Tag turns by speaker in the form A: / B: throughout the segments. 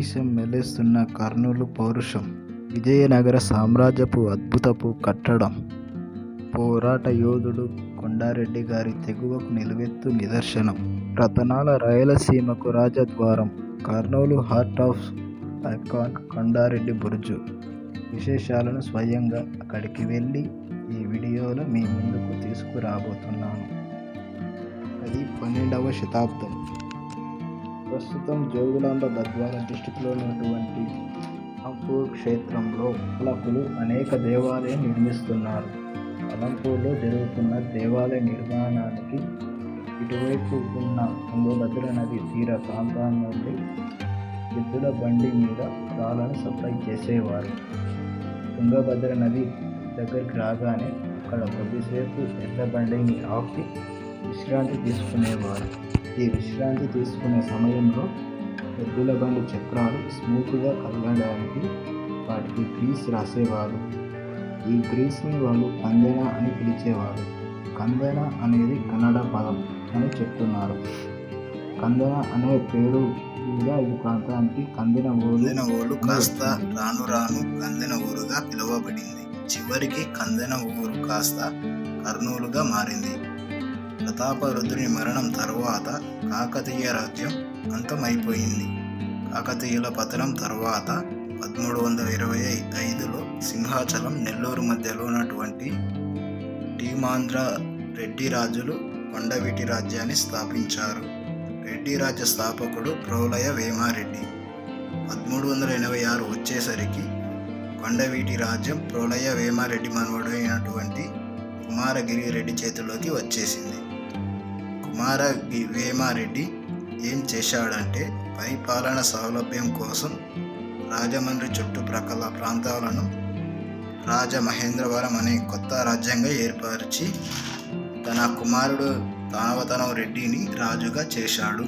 A: నిమిషం మెలేస్తున్న కర్నూలు పౌరుషం, విజయనగర సామ్రాజ్యపు అద్భుతపు కట్టడం, పోరాట యోధుడు కొండారెడ్డి గారి తెగువకు నిలువెత్తు నిదర్శనం, రతనాల రాయలసీమకు రాజద్వారం, Kurnool heart of icon Kondareddy బురుజు విశేషాలను స్వయంగా అక్కడికి వెళ్ళి ఈ వీడియోలో మీ ముందుకు తీసుకురాబోతున్నాను. అది 12వ శతాబ్దం. ప్రస్తుతం జోగులాంబ గద్వాల డిస్టిక్లో ఉన్నటువంటి అలంపూర్ క్షేత్రంలో పాలకులు అనేక దేవాలయం నిర్మిస్తున్నారు. అలంపూర్లో జరుగుతున్న దేవాలయ నిర్మాణానికి ఇటువైపు ఉన్న తుంగభద్ర నది తీర ప్రాంతాల నుండి ఎద్దుల బండి మీద రాళ్లను సప్లై చేసేవారు. తుంగభద్ర నది దగ్గరికి రాగానే అక్కడ కొద్దిసేపు ఎడ్ల బండిని ఆపి విశ్రాంతి తీసుకునేవారు. ఈ విశ్రాంతి తీసుకునే సమయంలో ఎద్దుల బండి చక్రాలు స్మూత్గా కదలడానికి వాటికి గ్రీస్ రాసేవారు. ఈ గ్రీస్ని వాళ్ళు కందెన అని పిలిచేవారు. కందెన అనేది కన్నడ పదం అని చెప్తున్నారు. కందెన అనే పేరు మీద ఈ ప్రాంతానికి కందెన ఊరు కాస్త రాను రాను కందెన ఊరుగా పిలువబడింది. చివరికి కందెన ఊరు కాస్త కర్నూలుగా మారింది. ప్రతాపరుద్రుని మరణం తరువాత కాకతీయ రాజ్యం అంతమైపోయింది. కాకతీయుల పతనం తరువాత 1325లో సింహాచలం, నెల్లూరు మధ్యలో ఉన్నటువంటి టీమాంధ్ర రెడ్డి రాజులు కొండవీటి రాజ్యాన్ని స్థాపించారు. రెడ్డి రాజ్య స్థాపకుడు ప్రోలయ వేమారెడ్డి. 1386 వచ్చేసరికి కొండవీటి రాజ్యం ప్రోలయ వేమారెడ్డి మనవడైనటువంటి కుమారగిరి రెడ్డి చేతిలోకి వచ్చేసింది. వేమారెడ్డి ఏం చేశాడంటే పరిపాలన సౌలభ్యం కోసం రాజమండ్రి చుట్టుప్రక్కల ప్రాంతాలను రాజమహేంద్రవరం అనే కొత్త రాజ్యంగా ఏర్పరిచి తన కుమారుడు తానవతనం రెడ్డిని రాజుగా చేశాడు.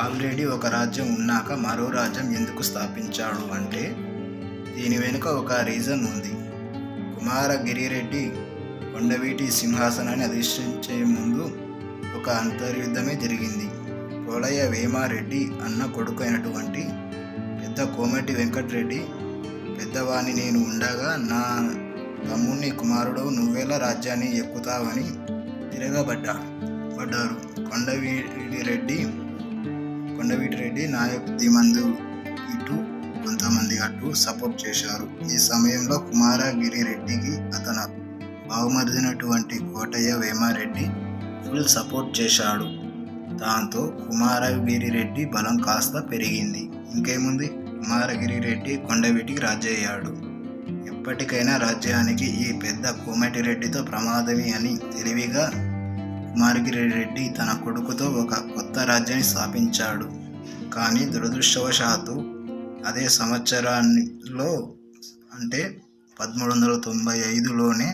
A: ఆల్రెడీ ఒక రాజ్యం ఉన్నాక మరో రాజ్యం ఎందుకు స్థాపించాడు అంటే దీని వెనుక ఒక రీజన్ ఉంది. కుమారగిరిరెడ్డి కొండవీటి సింహాసనాన్ని అధిష్ఠించే ముందు ఒక అంతర్యుద్ధమే జరిగింది. ప్రోలయ వేమారెడ్డి అన్న కొడుకు అయినటువంటి పెద్ద కోమటి వెంకటరెడ్డి పెద్దవాణ్ణి నేను ఉండగా నా తమ్ముని కుమారుడు నువ్వెలా రాజ్యాన్ని ఎక్కుతావని తిరగబడ్డారు. కొండవీటి రెడ్డి నాయకుడి మందు ఇటు కొంతమంది అటు సపోర్ట్ చేశారు. ఈ సమయంలో కుమారగిరి రెడ్డికి అతను బావమరిదినటువంటి కోటయ్య వేమారెడ్డి ఫుల్ సపోర్ట్ చేశాడు. దాంతో కుమారగిరి రెడ్డి బలం కాస్త పెరిగింది. ఇంకేముంది, కుమారగిరి రెడ్డి కొండవీటికి రాజయ్యాడు. ఎప్పటికైనా రాజ్యానికి ఈ పెద్ద కోమటి రెడ్డితో ప్రమాదమే అని తెలివిగా కుమారగిరి రెడ్డి తన కొడుకుతో ఒక కొత్త రాజ్యాన్ని స్థాపించాడు. కానీ దురదృష్టవశాత్తు అదే సంవత్సరాల్లో అంటే 1395లోనే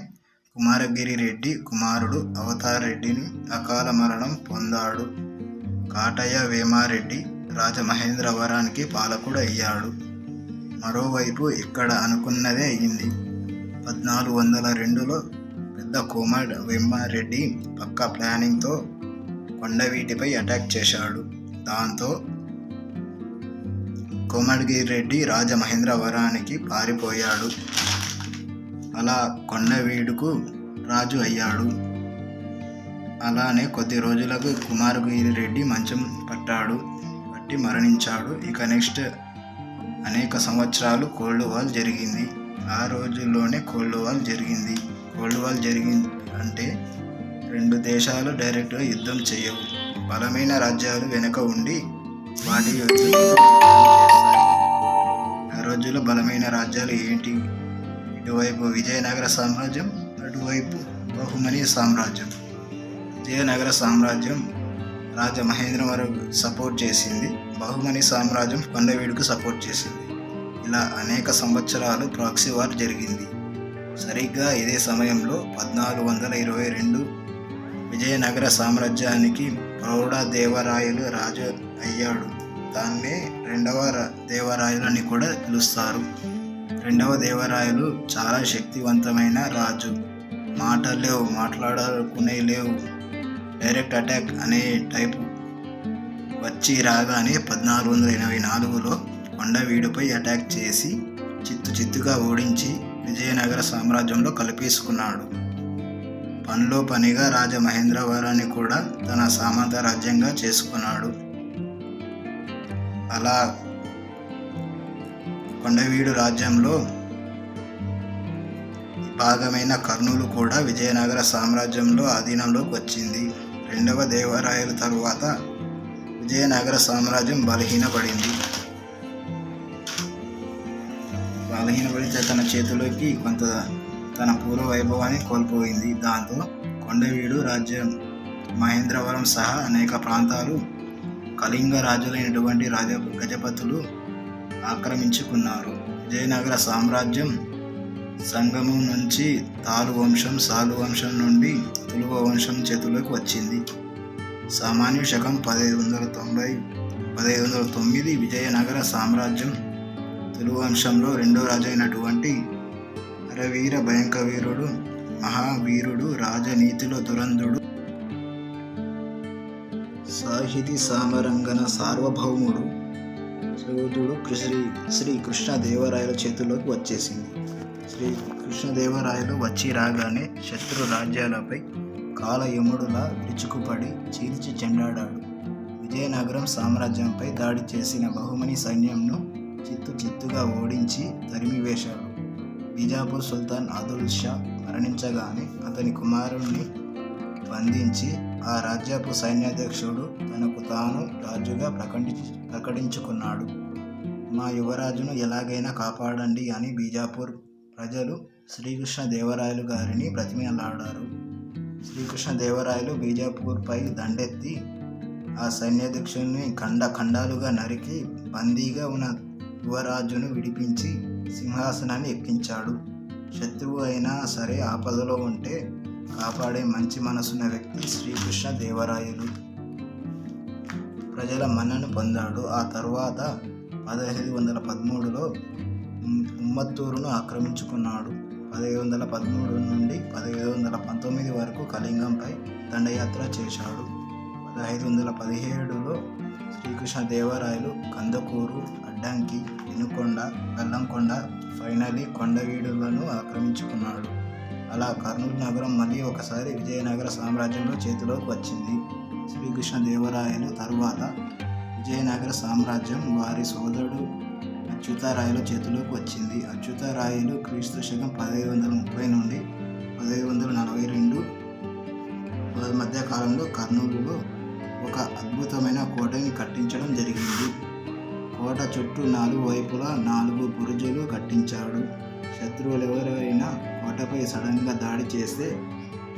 A: కుమారగిరి రెడ్డి కుమారుడు అవతార్ రెడ్డిని అకాల మరణం పొందాడు. కాటయ్య వేమారెడ్డి రాజమహేంద్రవరానికి పాలకుడు అయ్యాడు. మరోవైపు ఇక్కడ అనుకున్నదే అయ్యింది. 1402లో పెద్ద కోమటి వేమారెడ్డి పక్క ప్లానింగ్తో కొండవీటిపై అటాక్ చేశాడు. దాంతో కోమటిగిరి రెడ్డి రాజమహేంద్రవరానికి పారిపోయాడు. అలా కొండవీడుకు రాజు అయ్యాడు. అలానే కొద్ది రోజులకు కుమారగిరి రెడ్డి మంచం పట్టి మరణించాడు. ఇక నెక్స్ట్ అనేక సంవత్సరాలు కోల్డ్ వార్ జరిగింది. ఆ రోజుల్లోనే కోల్డ్ వార్ జరిగింది అంటే రెండు దేశాలు డైరెక్ట్గా యుద్ధం చేయవు. బలమైన రాజ్యాలు వెనుక ఉండి వాటి యుద్ధం చేస్తాయి. ఆ రోజుల్లో బలమైన రాజ్యాలు ఏంటి? ఇటువైపు విజయనగర సామ్రాజ్యం, అటువైపు బహుమని సామ్రాజ్యం. విజయనగర సామ్రాజ్యం రాజమహేంద్రవరం సపోర్ట్ చేసింది, బహుమని సామ్రాజ్యం కొండవీడుకు సపోర్ట్ చేసింది. ఇలా అనేక సంవత్సరాలు ప్రాక్సీ వార్ జరిగింది. సరిగ్గా ఇదే సమయంలో 1422 విజయనగర సామ్రాజ్యానికి ప్రౌఢదేవరాయలు రాజు అయ్యాడు. దాన్నే రెండవ దేవరాయలు అని కూడా పిలుస్తారు. రెండవ దేవరాయలు చాలా శక్తివంతమైన రాజు. మాట్లాడుకునే లేవు, డైరెక్ట్ అటాక్ అనే టైపు వచ్చి రాగానే 1484లో కొండవీడుపై అటాక్ చేసి చిత్తుగా ఓడించి విజయనగర సామ్రాజ్యంలో కలిపేసుకున్నాడు. పనిలో పనిగా రాజమహేంద్రవరాన్ని కూడా తన సామంత రాజ్యంగా చేసుకున్నాడు. అలా కొండవీడు రాజ్యంలో భాగమైన కర్నూలు కూడా విజయనగర సామ్రాజ్యంలో ఆధీనంలోకి వచ్చింది. రెండవ దేవరాయల తరువాత విజయనగర సామ్రాజ్యం బలహీనపడి తన చేతిలోకి కొంత తన పూర్వ వైభవాన్ని కోల్పోయింది. దాంతో కొండవీడు రాజ్యం మహేంద్రవరం సహా అనేక ప్రాంతాలు కళింగ రాజులైనటువంటి గజపతులు ఆక్రమించుకున్నారు. విజయనగర సామ్రాజ్యం సంగమం నుంచి తాలు వంశం, సాలు వంశం నుండి తులువ వంశం చేతుల్లోకి వచ్చింది. సామాన్య శకం 1509 విజయనగర సామ్రాజ్యం తులువ వంశంలో రెండో రాజు అయినటువంటి అరవీర భయంకవీరుడు, మహావీరుడు, రాజనీతిలో దురంధుడు, సాహితీ సామరంగన సార్వభౌముడు సూదుడు శ్రీ కృష్ణదేవరాయల చేతుల్లోకి వచ్చేసింది. శ్రీ కృష్ణదేవరాయలు వచ్చి రాగానే శత్రు రాజ్యాలపై కాలయముడులా విరుచుకుపడి చీల్చి చెండాడాడు. విజయనగరం సామ్రాజ్యంపై దాడి చేసిన బహుమని సైన్యంను చిత్తుగా ఓడించి తరిమివేశాడు. బీజాపూర్ సుల్తాన్ ఆదిల్ షా మరణించగానే అతని కుమారుణ్ణి బంధించి ఆ రాజ్యపు సైన్యాధ్యక్షుడు తనకు తాను రాజుగా ప్రకటించుకున్నాడు. మా యువరాజును ఎలాగైనా కాపాడండి అని బీజాపూర్ ప్రజలు శ్రీకృష్ణదేవరాయలు గారిని బ్రతిమలాడారు. శ్రీకృష్ణదేవరాయలు బీజాపూర్పై దండెత్తి ఆ సైన్యాధ్యక్షుడిని ఖండాలుగా నరికి బందీగా ఉన్న యువరాజును విడిపించి సింహాసనాన్ని ఎక్కించాడు. శత్రువు అయినా సరే ఆపదలో ఉంటే కాపాడే మంచి మనసున్న వ్యక్తి శ్రీకృష్ణదేవరాయలు. ప్రజల మన్నను పొందాడు. ఆ తరువాత 1513లో ఉమ్మత్తూరును ఆక్రమించుకున్నాడు. 1513 నుండి 1519 వరకు కళింగంపై దండయాత్ర చేశాడు. 1517లో శ్రీకృష్ణదేవరాయలు కందకూరు, అడ్డంకి, వినుకొండ, బెల్లంకొండ, ఫైనలీ కొండవీడులను ఆక్రమించుకున్నాడు. అలా కర్నూలు నగరం మళ్ళీ ఒకసారి విజయనగర సామ్రాజ్యంలో చేతిలోకి వచ్చింది. శ్రీకృష్ణదేవరాయలు తరువాత విజయనగర సామ్రాజ్యం వారి సోదరుడు అచ్యుతారాయల చేతిలోకి వచ్చింది. అచ్యుతారాయలు క్రీస్తు శకం 1530 నుండి 1542 మధ్య కాలంలో కర్నూలులో ఒక అద్భుతమైన కోటని కట్టించడం జరిగింది. కోట చుట్టూ 4 వైపులా 4 బురుజులు కట్టించాడు. శత్రువులు ఎవరైనా కోటపై సడన్గా దాడి చేస్తే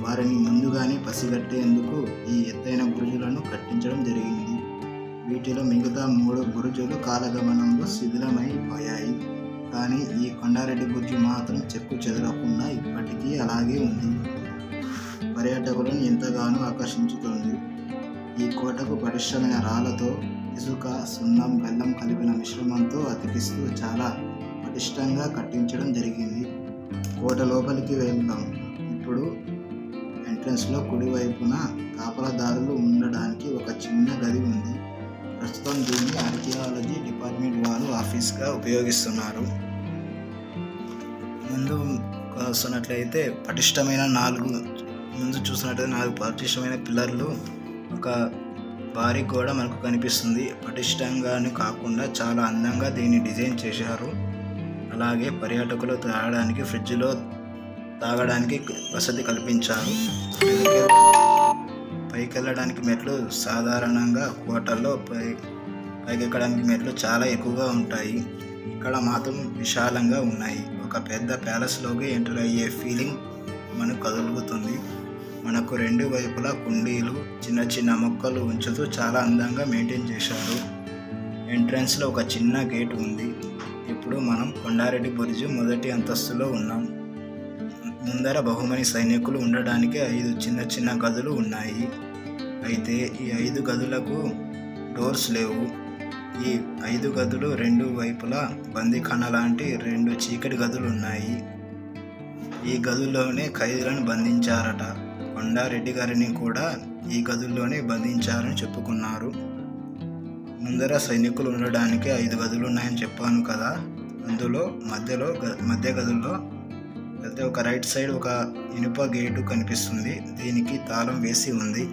A: వారిని ముందుగానే పసిగట్టేందుకు ఈ ఎత్తైన బురుజులను కట్టించడం జరిగింది. వీటిలో మిగతా 3 బురుజులు కాలగమనంలో శిథిలమైపోయాయి. కానీ ఈ కొండారెడ్డి బుర్జు మాత్రం చెక్కు చెదరకుండా ఇప్పటికీ అలాగే ఉంది. పర్యాటకులను ఎంతగానో ఆకర్షించుతుంది. ఈ కోటకు పటిష్టమైన రాళ్లతో ఇసుక, సున్నం, బెల్లం కలిపిన మిశ్రమంతో అతికిస్తూ చాలా పటిష్టంగా కట్టించడం జరిగింది. కోట లోపలికి వెళ్దాం. ఇప్పుడు ఎంట్రన్స్లో కుడివైపున కాపలాదారులు ఉండడానికి ఒక చిన్న గది ఉంది. ప్రస్తుతం దీన్ని ఆర్కియాలజీ డిపార్ట్మెంట్ వారు ఆఫీస్గా ఉపయోగిస్తున్నారు. ముందు చూసినట్లయితే పటిష్టమైన 4 పటిష్టమైన పిల్లర్లు, ఒక భారీ గోడ మనకు కనిపిస్తుంది. పటిష్టంగానే కాకుండా చాలా అందంగా దీన్ని డిజైన్ చేశారు. అలాగే పర్యాటకులు తాగడానికి, ఫ్రిడ్జ్లో తాగడానికి వసతి కల్పించారు. పైకి వెళ్ళడానికి మెట్లు సాధారణంగా కోటల్లో పైకెక్కడానికి మెట్లు చాలా ఎక్కువగా ఉంటాయి. ఇక్కడ మాత్రం విశాలంగా ఉన్నాయి. ఒక పెద్ద ప్యాలెస్లోకి ఎంటర్ అయ్యే ఫీలింగ్ మనకు కలుగుతుంది. మనకు 2 వైపులా కుండీలు, చిన్న మొక్కలు ఉంచుతూ చాలా అందంగా మెయింటైన్ చేశారు. ఎంట్రన్స్లో ఒక చిన్న గేట్ ఉంది. ఇప్పుడు మనం కొండారెడ్డి బుర్జు మొదటి అంతస్తులో ఉన్నాం. ముందర బహుమని సైనికులు ఉండడానికి 5 చిన్న గదులు ఉన్నాయి. అయితే ఈ 5 గదులకు డోర్స్ లేవు. ఈ 5 గదులు 2 వైపులా బందీఖానా లాంటి 2 చీకటి గదులు ఉన్నాయి. ఈ గదుల్లోనే ఖైదీలను బంధించారట. కొండారెడ్డి గారిని కూడా ఈ గదుల్లోనే బంధించారని చెప్పుకున్నారు. ముందర సైనికులు ఉండడానికి 5 గదులు ఉన్నాయని చెప్పాను కదా. అందులో మధ్య గదుల్లో అయితే ఒక రైట్ సైడ్ ఒక ఇనుప గేటు కనిపిస్తుంది. దీనికి తాళం వేసి ఉంది.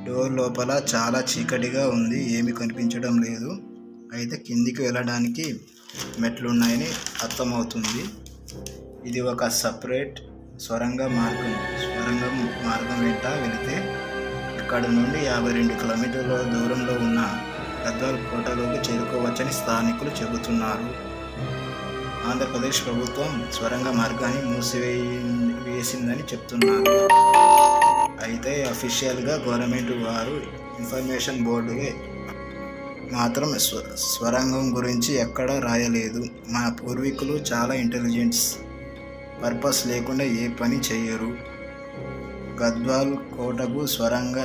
A: డోర్ లోపల చాలా చీకటిగా ఉంది, ఏమీ కనిపించడం లేదు. అయితే కిందికి వెళ్ళడానికి మెట్లు ఉన్నాయని అర్థమవుతుంది. ఇది ఒక సపరేట్ సొరంగ మార్గం వెంట వెళితే ఇక్కడ నుండి 52 కిలోమీటర్ల దూరంలో ఉన్న గద్వాల్ కోటలోకి చేరుకోవచ్చని స్థానికులు చెబుతున్నారు. ఆంధ్రప్రదేశ్ ప్రభుత్వం సొరంగ మార్గాన్ని మూసివేసిందని చెప్తున్నారు. అయితే అఫీషియల్గా గవర్నమెంట్ వారు ఇన్ఫర్మేషన్ బోర్డులో మాత్రం స్వరంగం గురించి ఎక్కడా రాయలేదు. మన పూర్వీకులు చాలా ఇంటెలిజెన్స్, పర్పస్ లేకుండా ఏ పని చేయరు. గద్వాల్ కోటకు స్వరంగ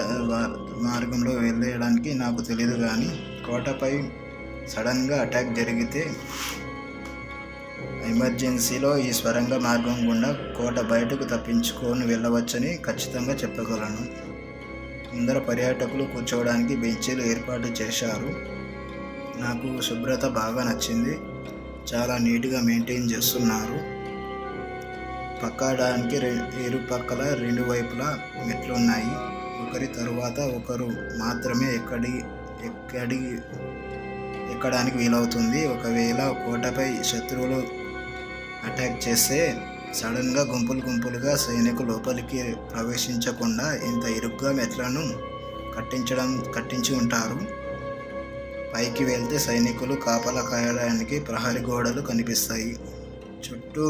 A: మార్గంలో వెళ్ళడానికి నాకు తెలియదు, కానీ కోటపై సడన్గా అటాక్ జరిగితే ఎమర్జెన్సీలో ఈ స్వరంగ మార్గం గుండా కోట బయటకు తప్పించుకొని వెళ్ళవచ్చని ఖచ్చితంగా చెప్పగలను. ముందర పర్యాటకులు కూర్చోవడానికి బెంచీలు ఏర్పాటు చేశారు. నాకు శుభ్రత బాగా నచ్చింది. చాలా నీట్గా మెయింటైన్ చేస్తున్నారు. పక్కడానికి ఇరుపక్కల 2 వైపులా మెట్లు ఉన్నాయి. ఒకరి తరువాత ఒకరు మాత్రమే ఎక్కడానికి వీలవుతుంది. ఒకవేళ కోటపై శత్రువులు అటాక్ చేస్తే సడన్గా గుంపులుగా సైనికులు లోపలికి ప్రవేశించకుండా ఇంత ఇరుగ్గా మెట్లను కట్టించి ఉంటారు. పైకి వెళ్తే సైనికులు కాపలా కాయడానికి ప్రహరీ గోడలు కనిపిస్తాయి. చుట్టూ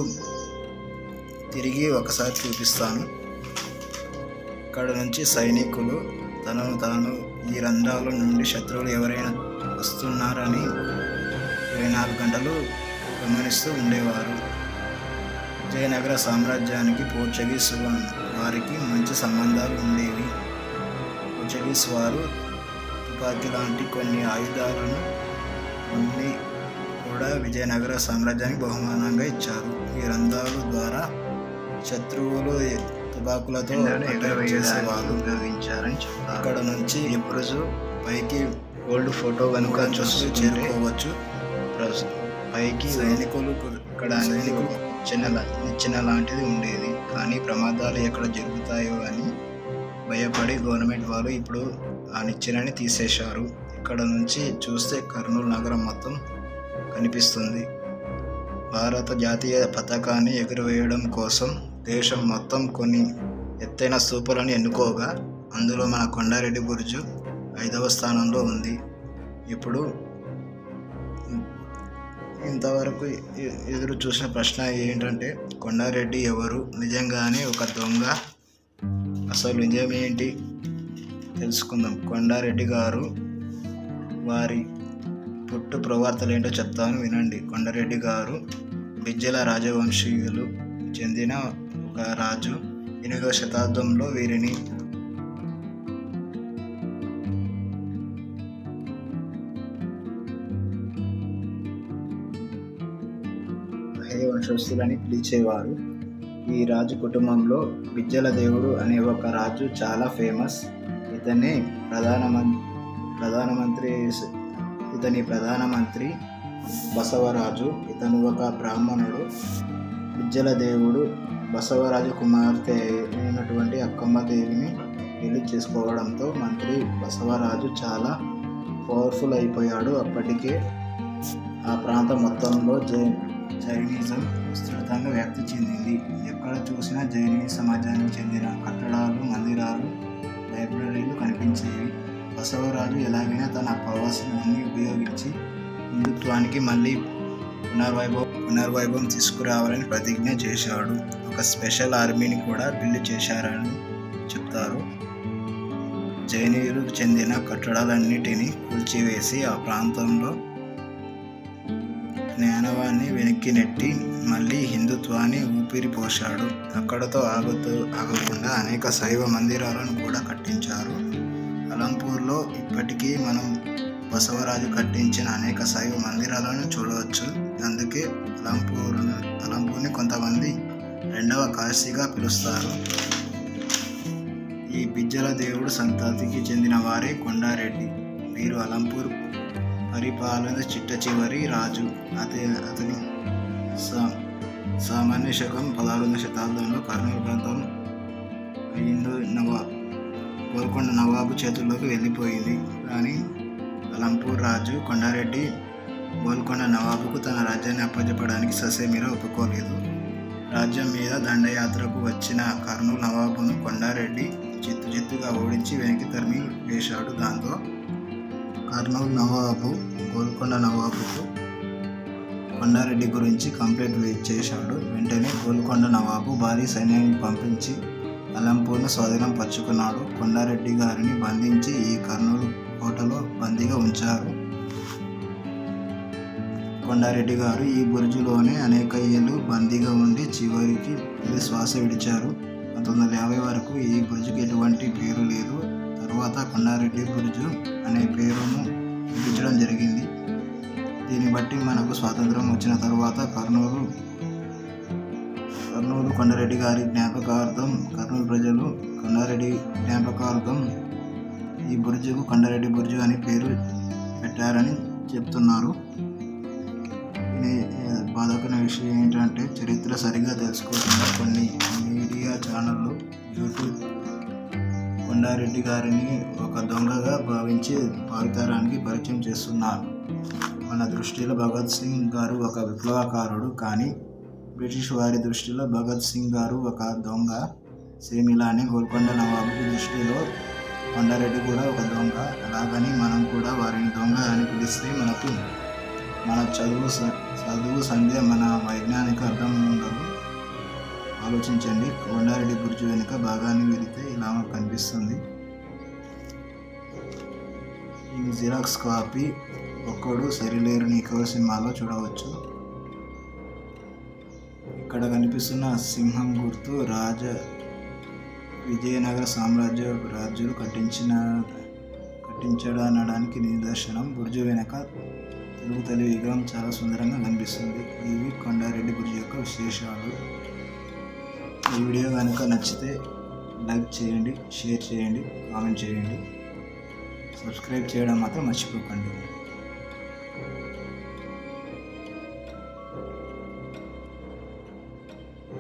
A: తిరిగి ఒకసారి చూపిస్తాను. ఇక్కడ నుంచి సైనికులు తనను తాను ఈ రంధ్రాల నుండి శత్రువులు ఎవరైనా వస్తున్నారని 24 గంటలు గమనిస్తూ ఉండేవారు. విజయనగర సామ్రాజ్యానికి పోర్చుగీస్ వారికి మంచి సంబంధాలు ఉండేవి. పోర్చుగీస్ వారు తుపాకీ లాంటి కొన్ని ఆయుధాలను కూడా విజయనగర సామ్రాజ్యానికి బహుమానంగా ఇచ్చారు. ఈ రంధ్రాల ద్వారా శత్రువులు తుపాకులతో అటాక్ చేసేవాళ్ళు ఉపయోగించారని చెప్తారు. ఇక్కడ నుంచి ఎప్పుడు పైకి ఓల్డ్ ఫోటో కనుక చూస్తూ చేరుకోవచ్చు. పైకి సైనికులు నిచ్చెన లాంటిది ఉండేది, కానీ ప్రమాదాలు ఎక్కడ జరుగుతాయో అని భయపడి గవర్నమెంట్ వాళ్ళు ఇప్పుడు ఆ నిచ్చెనని తీసేశారు. ఇక్కడ నుంచి చూస్తే కర్నూలు నగరం మొత్తం కనిపిస్తుంది. భారత జాతీయ పతాకాన్ని ఎగురవేయడం కోసం దేశం మొత్తం కొన్ని ఎత్తైన స్తూపాలను ఎన్నుకోగా అందులో మన కొండారెడ్డి బుర్జు 5వ స్థానంలో ఉంది. ఇప్పుడు ఇంతవరకు ఎదురు చూసిన ప్రశ్న ఏంటంటే, కొండారెడ్డి ఎవరు? నిజంగానే ఒక దొంగ? అసలు నిజమేంటి తెలుసుకుందాం. కొండారెడ్డి గారు వారి పుట్టు ప్రవర్తలు ఏంటో చెప్తాను, వినండి. కొండారెడ్డి గారు బిజ్జల రాజవంశీయులు చెందిన ఒక రాజు. 8వ శతాబ్దంలో వీరిని వంశస్థులని పిలిచేవారు. ఈ రాజు కుటుంబంలో బిజ్జల దేవుడు అనే ఒక రాజు చాలా ఫేమస్. ఇతని ప్రధానమంత్రి బసవరాజు. ఇతను ఒక బ్రాహ్మణుడు. బిజ్జల దేవుడు బసవరాజు కుమార్తె అయినటువంటి అక్కమ్మ దేవిని పెళ్లి చేసుకోవడంతో మంత్రి బసవరాజు చాలా పవర్ఫుల్ అయిపోయాడు. అప్పటికే ఆ ప్రాంతం మొత్తంలో జైనిజం విస్తృతంగా వ్యాప్తి చెందింది. ఎక్కడ చూసినా జైనీ సమాజానికి చెందిన కట్టడాలు, మందిరాలు, లైబ్రరీలు కనిపించేవి. బసవరాజు ఎలాగైనా తన పవర్స్ని ఉపయోగించి హిందుత్వానికి మళ్ళీ పునర్వైభవం తీసుకురావాలని ప్రతిజ్ఞ చేశాడు. ఒక స్పెషల్ ఆర్మీని కూడా బిల్డ్ చేశారని చెప్తారు. జైనీయులకు చెందిన కట్టడాలన్నిటినీ కూల్చివేసి ఆ ప్రాంతంలో జ్ఞానవాన్ని వెనక్కి నెట్టి మళ్ళీ హిందుత్వాన్ని ఊపిరి పోశాడు. అక్కడతో ఆగకుండా అనేక శైవ మందిరాలను కూడా కట్టించారు. అలంపూర్లో ఇప్పటికీ మనం బసవరాజు కట్టించిన అనేక శైవ మందిరాలను చూడవచ్చు. అందుకే అలంపూర్ని కొంతమంది 2వ కాశీగా పిలుస్తారు. ఈ బిజ్జల దేవుడు సంతతికి చెందిన వారే కొండారెడ్డి. వీరు అలంపూర్ పరిపాలన చిట్ట చివరి రాజు. అతని సామాన్య శకం 16వ శతాబ్దంలో కర్నూలు ప్రాంతం గోల్కొండ నవాబు చేతుల్లోకి వెళ్ళిపోయింది. కానీ అలంపూర్ రాజు కొండారెడ్డి గోల్కొండ నవాబుకు తన రాజ్యాన్ని అప్పచెప్పడానికి ససేమిరా ఒప్పుకోలేదు. రాజ్యం మీద దండయాత్రకు వచ్చిన కర్నూలు నవాబును కొండారెడ్డి చిత్తుగా ఓడించి వెనక్కి తరిమి వేశాడు. దాంతో కర్నూలు నవాబు గోల్కొండ నవాబుకు కొండారెడ్డి గురించి కంప్లైంట్ చేశాడు. వెంటనే గోల్కొండ నవాబు భారీ సైన్యాన్ని పంపించి అలంపూర్ను స్వాధీనం పరుచుకున్నాడు. కొండారెడ్డి గారిని బంధించి ఈ కర్నూలు కోటలో బందీగా ఉంచారు. కొండారెడ్డి గారు ఈ బురుజులోనే అనేక ఏళ్ళు బందీగా ఉండి చివరికి తుది శ్వాస విడిచారు. 1950 వరకు ఈ బురుజుకి ఎటువంటి పేరు లేదు. తరువాత కొండారెడ్డి బురుజు అనే పేరును విధించడం జరిగింది. దీన్ని బట్టి మనకు స్వాతంత్రం వచ్చిన తరువాత కర్నూలు కొండారెడ్డి గారి జ్ఞాపకార్థం కర్నూలు ప్రజలు కొండారెడ్డి జ్ఞాపకార్థం ఈ బురుజుకు కొండారెడ్డి బురుజు అని పేరు పెట్టారని చెప్తున్నారు. బాధాకరమైన విషయం ఏంటంటే చరిత్ర సరిగ్గా తెలుసుకోకుండా కొన్ని మీడియా ఛానళ్ళు యూట్యూబ్ కొండారెడ్డి గారిని ఒక దొంగగా భావించి భావితరానికి పరిచయం చేస్తున్నారు. మన దృష్టిలో భగత్ సింగ్ గారు ఒక విప్లవకారుడు, కానీ బ్రిటిష్ వారి దృష్టిలో భగత్ సింగ్ గారు ఒక దొంగ. సేమ్ ఇలానే గోల్కొండ నవాబు దృష్టిలో కొండారెడ్డి కూడా ఒక దొంగ. అలాగని మనం కూడా వారిని దొంగ అని పిలిస్తే మన చదువు సంధ్య మన వైజ్ఞానిక అర్థం ఉండదు. ఆలోచించండి. కొండారెడ్డి బురుజు వెనుక భాగాన్ని వెళితే ఇలా కనిపిస్తుంది. ఈ జిరాక్స్ కాపీ ఒక్కడు సరిలేరు నీకో సినిమాలో చూడవచ్చు. ఇక్కడ కనిపిస్తున్న సింహం గుర్తు విజయనగర సామ్రాజ్య రాజులు కట్టించడనడానికి నిదర్శనం. బురుజు వెనక తెలుగు తల్లి విగ్రహం చాలా సుందరంగా కనిపిస్తుంది. ఇవి కొండారెడ్డి బురుజు యొక్క విశేషాలు. ఈ వీడియో కనుక నచ్చితే లైక్ చేయండి, షేర్ చేయండి, కామెంట్ చేయండి. సబ్స్క్రైబ్ చేయడం మాత్రం మర్చిపోకండి.